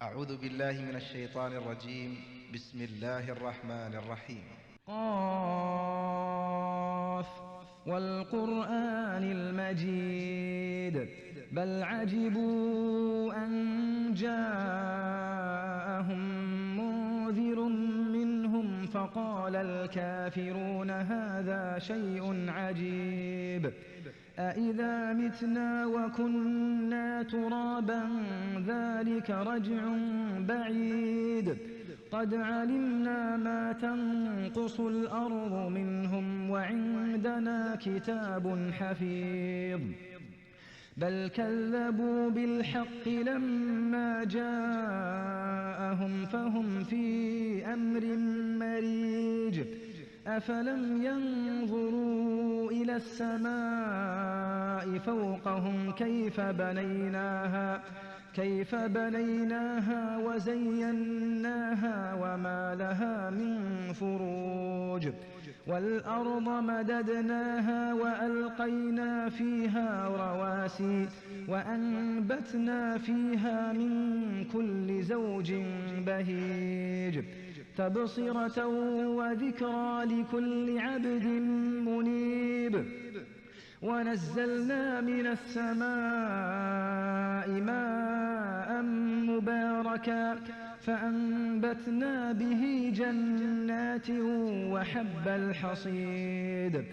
أعوذ بالله من الشيطان الرجيم. بسم الله الرحمن الرحيم. قاف والقرآن المجيد بل عجبوا أن جاءهم منذر منهم فقال الكافرون هذا شيء عجيب أإذا متنا وكنا ترابا ذلك رجع بعيد قد علمنا ما تنقص الأرض منهم وعندنا كتاب حفيظ بل كذبوا بالحق لما جاءهم فهم في أمر مريج أفلم ينظروا إلى السماء فوقهم كيف بنيناها وزيناها وما لها من فروج والأرض مددناها وألقينا فيها رواسي وأنبتنا فيها من كل زوج بهيج تبصرة وذكرى لكل عبد منيب ونزلنا من السماء ماء مباركا فأنبتنا به جنات وحب الحصيد